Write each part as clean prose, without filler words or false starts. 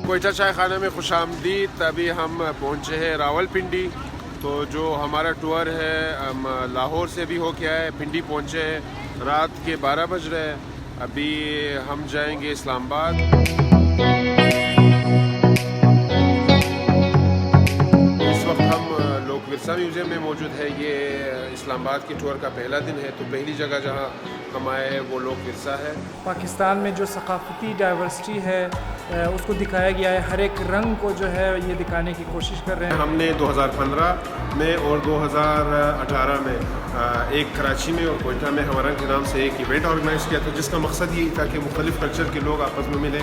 कोयटा चाय खाना में खुशामदीद। अभी हम पहुँचे हैं रावलपिंडी। तो जो हमारा टूर है हम लाहौर से भी होके आए, पिंडी पहुँचे हैं। रात के 12 बज रहे हैं। अभी हम जाएंगे इस्लामाबाद। इस वक्त हम लोक विरसा म्यूज़ियम में मौजूद है। ये इस्लामाबाद के टूर का पहला दिन है। तो पहली जगह जहाँ हम आए हैं वो लोक विरसा है। पाकिस्तान में जो सकाफ़ती डाइवर्सिटी है उसको दिखाया गया है। हर एक रंग को जो है ये दिखाने की कोशिश कर रहे हैं। हमने 2015 में और 2018 में एक कराची में और कोयटा में हमारा के नाम से एक इवेंट ऑर्गेनाइज़ किया था, जिसका मकसद यही था कि मुख्तलिफ़ कल्चर के लोग आपस में मिलें,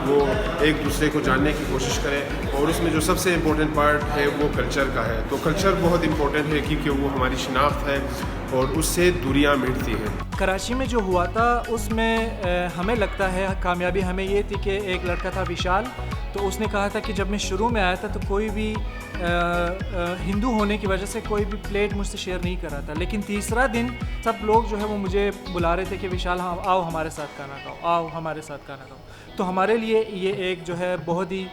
वो एक दूसरे को जानने की कोशिश करें। और उसमें जो सबसे इम्पोर्टेंट पार्ट है वो कल्चर का है। तो कल्चर बहुत इम्पोर्टेंट है क्योंकि वो हमारी शिनाख्त है और उससे दूरियाँ मिटती हैं। कराची में जो हुआ था उसमें हमें लगता है कामयाबी हमें ये थी कि एक लड़का था विशाल, तो उसने कहा था कि जब मैं शुरू में आया था तो कोई भी हिंदू होने की वजह से कोई भी प्लेट मुझसे शेयर नहीं कर रहा था। लेकिन तीसरा दिन सब लोग जो है वो मुझे बुला रहे थे कि विशाल हाँ आओ हमारे साथ खाना खाओ, आओ हमारे साथ खाना खाओ। तो हमारे लिए ये एक जो है बहुत ही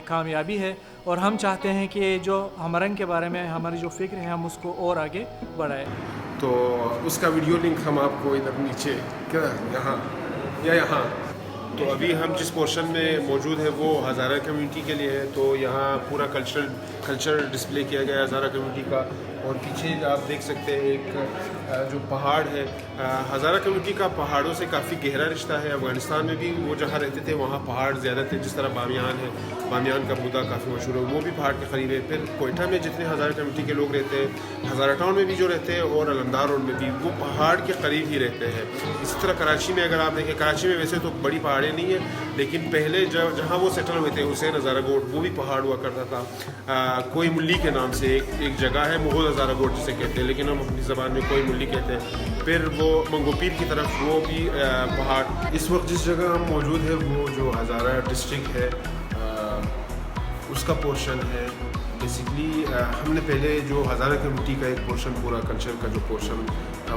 कामयाबी है और हम चाहते हैं कि जो हमरंग के बारे में हमारी जो फ़िक्र है हम उसको और आगे बढ़ाएं। तो उसका वीडियो लिंक हम आपको इधर नीचे क्या यहाँ या यहाँ। तो अभी हम जिस पोर्शन में मौजूद है वो हज़ारा कम्युनिटी के लिए है। तो यहाँ पूरा कल्चर डिस्प्ले किया गया है हज़ारा कम्युनिटी का। और पीछे आप देख सकते हैं एक जो पहाड़ है, हज़ारा कम्युनिटी का पहाड़ों से काफ़ी गहरा रिश्ता है। अफ़गानिस्तान में भी वो जहाँ रहते थे वहाँ पहाड़ ज़्यादा थे, जिस तरह बामियान है, बामियान का बुदा काफ़ी मशहूर है, वो भी पहाड़ के करीब है। फिर कोयटा में जितने हज़ारा कम्युनिटी के लोग रहते हैं, हज़ारा टाउन में भी जो रहते हैं और अलमदार रोड में भी, वो पहाड़ के करीब ही रहते हैं। इसी तरह कराची में अगर आप देखें, कराची में वैसे तो बड़ी पहाड़ें नहीं है, लेकिन पहले जहाँ वो सेटल हुए थे हुसैन हज़ारा गोट, वो भी पहाड़ हुआ करता था। कोई मुल्ली के नाम से एक जगह है, मुग़ल हज़ारा गोट जिसे कहते हैं, लेकिन हम अपनी ज़बान में कोई मुल्ली कहते हैं। फिर वो मंगोपीर की तरफ वो भी पहाड़। इस वक्त जिस जगह हम मौजूद है वो जो हज़ारा डिस्ट्रिक्ट है उसका पोर्शन है। बेसिकली हमने पहले जो हज़ारा कम्युनिटी का एक पोर्शन, पूरा कल्चर का जो पोर्शन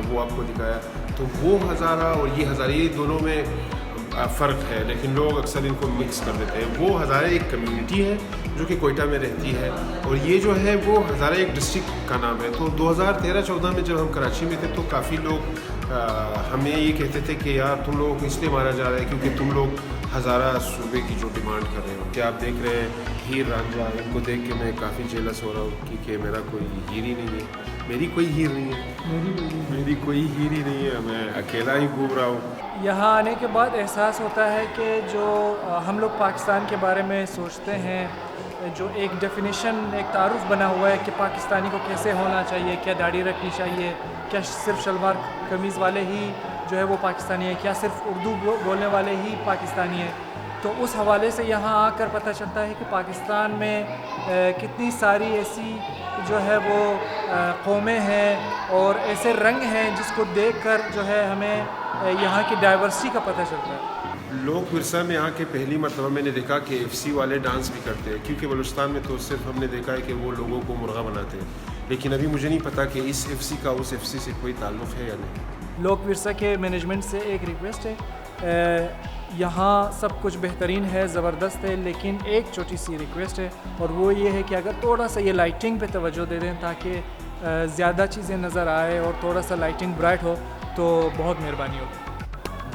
वो आपको दिखाया। तो वो हज़ारा और ये हज़ारा, ये दोनों में फ़र्क है, लेकिन लोग अक्सर इनको मिक्स कर देते हैं। वो हज़ारा एक कम्युनिटी है जो कि कोयटा में रहती है और ये जो है वो हज़ारा एक डिस्ट्रिक्ट का नाम है। तो 2013-14 में जब हम कराची में थे तो काफ़ी लोग हमें ये कहते थे कि यार तुम लोगों को इसलिए मारा जा रहा है क्योंकि तुम लोग हज़ारा सूबे की जो डिमांड कर रहे हो। क्या आप देख रहे हैं हीर रांझा, इनको देख के मैं काफ़ी जेलस हो रहा हूँ क्योंकि मेरा कोई हीर ही नहीं है, मेरी कोई हीर नहीं है, मेरी कोई हीर ही नहीं है, मैं अकेला ही घूम रहा हूँ। यहाँ आने के बाद एहसास होता है कि जो हम लोग पाकिस्तान के बारे में सोचते हैं, जो एक डेफिनेशन, एक तारुफ बना हुआ है कि पाकिस्तानी को कैसे होना चाहिए, क्या दाढ़ी रखनी चाहिए, क्या सिर्फ शलवार कमीज़ वाले ही जो है वो पाकिस्तानी है, क्या सिर्फ उर्दू बोलने वाले ही पाकिस्तानी है। तो उस हवाले से यहाँ आकर पता चलता है कि पाकिस्तान में कितनी सारी ऐसी जो है वो कौमें हैं और ऐसे रंग हैं जिसको देखकर जो है हमें यहाँ की डाइवर्सिटी का पता चलता है। लोक विरसा में आके पहली मरतबा मैंने देखा कि एफसी वाले डांस भी करते हैं, क्योंकि बलूचिस्तान में तो सिर्फ हमने देखा है कि वो लोगों को मुर्गा बनाते हैं, लेकिन अभी मुझे नहीं पता कि इस एफसी का उस एफसी से कोई ताल्लुक़ है या नहीं। लोक विरसा के मैनेजमेंट से एक रिक्वेस्ट है, यहाँ सब कुछ बेहतरीन है, ज़बरदस्त है, लेकिन एक छोटी सी रिक्वेस्ट है और वो ये है कि अगर थोड़ा सा ये लाइटिंग पे तवज्जो दे दें ताकि ज़्यादा चीज़ें नज़र आए और थोड़ा सा लाइटिंग ब्राइट हो तो बहुत मेहरबानी होगी।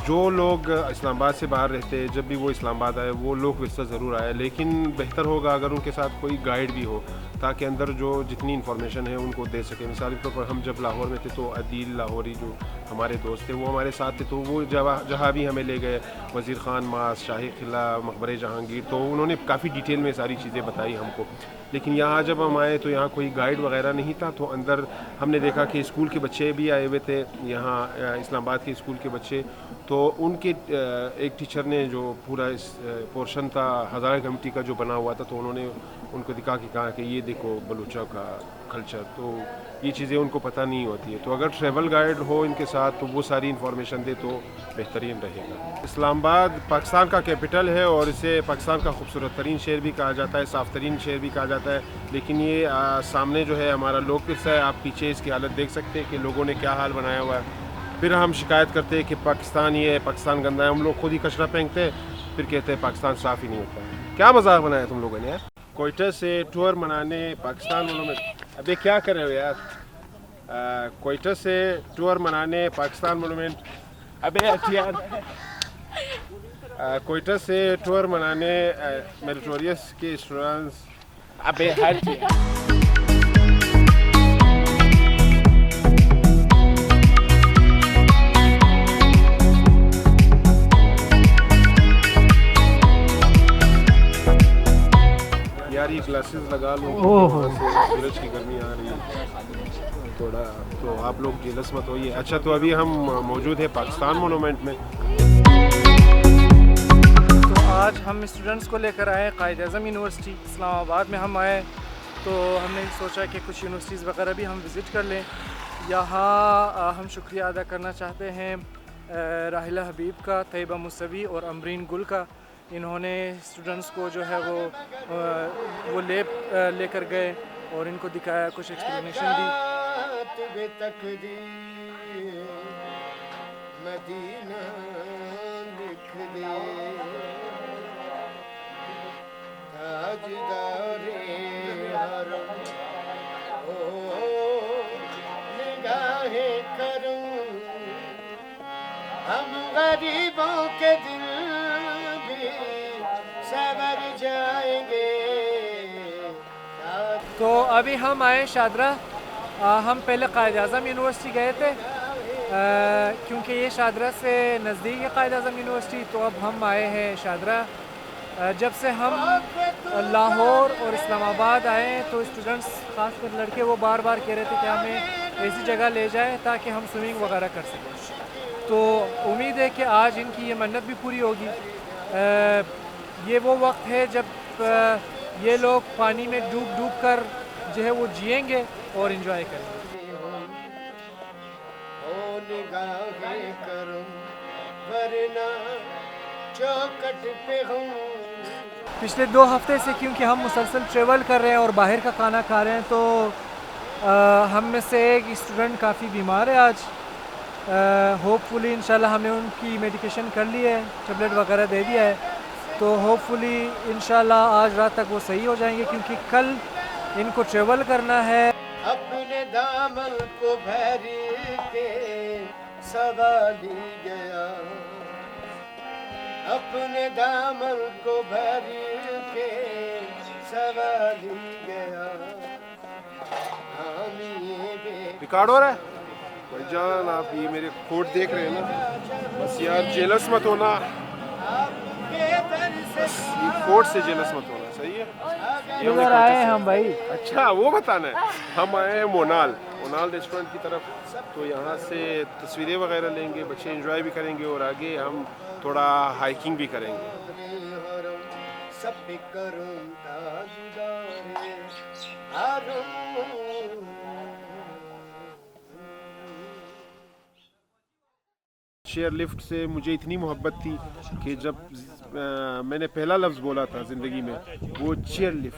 जो लोग इस्लामाबाद से बाहर रहते हैं, जब भी वो इस्लामाबाद आए वो लोक विरसा ज़रूर आए, लेकिन बेहतर होगा अगर उनके साथ कोई गाइड भी हो ताकि अंदर जो जितनी इन्फॉर्मेशन है उनको दे सके। मिसाल के तौर पर हम जब लाहौर में थे तो अदील लाहौरी जो हमारे दोस्त थे वो हमारे साथ थे, तो वो जहाँ भी हमें ले गए, वज़ीर ख़ान मास, शाही किला, मकबरे जहांगीर, तो उन्होंने काफ़ी डिटेल में सारी चीज़ें बताई हमको। लेकिन यहाँ जब हम आए तो यहाँ कोई गाइड वगैरह नहीं था, तो अंदर हमने देखा कि स्कूल के बच्चे भी आए हुए थे यहाँ, इस्लामाबाद के स्कूल के बच्चे। तो उनके एक टीचर ने जो पूरा इस पोर्शन था हज़ारा कमेटी का जो बना हुआ था, तो उन्होंने उनको दिखा कि कहा कि ये देखो बलूचा का कल्चर, तो ये चीज़ें उनको पता नहीं होती है। तो अगर ट्रैवल गाइड हो इनके साथ तो वो सारी इन्फॉर्मेशन दे तो बेहतरीन रहेगा। इस्लामाबाद पाकिस्तान का कैपिटल है और इसे पाकिस्तान का खूबसूरत तरीन शहर भी कहा जाता है, साफ़ तरीन शहर भी कहा जाता है। लेकिन ये सामने जो है हमारा लोक किस्सा है, आप पीछे इसकी हालत देख सकते हैं कि लोगों ने क्या हाल बनाया हुआ है। फिर हम शिकायत करते हैं कि पाकिस्तान ये है, पाकिस्तान गंदा है, हम लोग खुद ही कचरा फेंकते हैं, फिर कहते हैं पाकिस्तान साफ़ ही नहीं होता। क्या मजाक बनाया तुम लोगों ने यार। कोयटा से टूर मनाने पाकिस्तान मोनूमेंट, अबे क्या कर रहे हो यार। कोयटा से टूर मनाने पाकिस्तान मोनूमेंट, अबे यार कोयटा से टूर मनाने मेरिटोरियस के स्टूडेंट्स, अबे हट यार, ये ग्लासेस लगा लो, सूरज की गर्मी आ रही है थोड़ा, तो आप लोग जेलस मत होइए। अच्छा, तो अभी हम मौजूद है पाकिस्तान मोनूमेंट में। तो आज हम स्टूडेंट्स को लेकर आए कायद आज़म यूनिवर्सिटी इस्लामाबाद में हम आए, तो हमने सोचा कि कुछ यूनिवर्सिटीज़ वगैरह भी हम विज़िट कर लें। यहाँ हम शुक्रिया अदा करना चाहते हैं राहिला हबीब का, तैयबा मुसवी और अमरीन गुल का। इन्होंने स्टूडेंट्स को जो है वो लैब लेकर गए और इनको दिखाया, कुछ एक्सप्लेनेशन दी। हम गरीबों के दिल सवर जाएंगे। तो अभी हम आए शादरा। हम पहले कायद आज़म यूनिवर्सिटी गए थे क्योंकि ये शादरा से नज़दीक है कायद आज़म यूनिवर्सिटी, तो अब हम आए हैं शादरा। जब से हम लाहौर और इस्लामाबाद आए तो स्टूडेंट्स खासकर लड़के वो बार बार कह रहे थे कि हमें ऐसी जगह ले जाए ताकि हम स्विमिंग वगैरह कर सकें। तो उम्मीद है कि आज इनकी ये मन्नत भी पूरी होगी। ये वो वक्त है जब ये लोग पानी में डूब डूब कर जो है वो जिएंगे और एंजॉय करेंगे। पिछले 2 हफ्ते से क्योंकि हम मुसलसल ट्रेवल कर रहे हैं और बाहर का खाना खा रहे हैं, तो हम में से एक स्टूडेंट काफ़ी बीमार है आज। होपफुली इंशाल्लाह हमने उनकी मेडिकेशन कर ली है, टेबलेट वगैरह दे दिया है, तो होपफुली इंशाल्लाह आज रात तक वो सही हो जाएंगे क्योंकि कल इनको ट्रेवल करना है। अपने दामन को भरी के सवाली गया, अपने दामन को भरी के सवाली गया। रिकॉर्ड हो रहा है भाईजान, आप ये मेरे कोट देख रहे हैं ना, बस यार जेलस मत होना, बस ये कोट से जेलस मत होना, सही है। किधर आए हम भाई? अच्छा वो बताना है, हम आए हैं मोनाल रेस्टोरेंट की तरफ, तो यहाँ से तस्वीरें वगैरह लेंगे, बच्चे एंजॉय भी करेंगे और आगे हम थोड़ा हाइकिंग भी करेंगे। चेयर लिफ्ट से मुझे इतनी मोहब्बत थी कि जब मैंने पहला लफ्ज़ बोला था ज़िंदगी में वो चेयर लिफ्ट,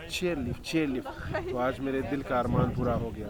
तो आज मेरे दिल का अरमान पूरा हो गया।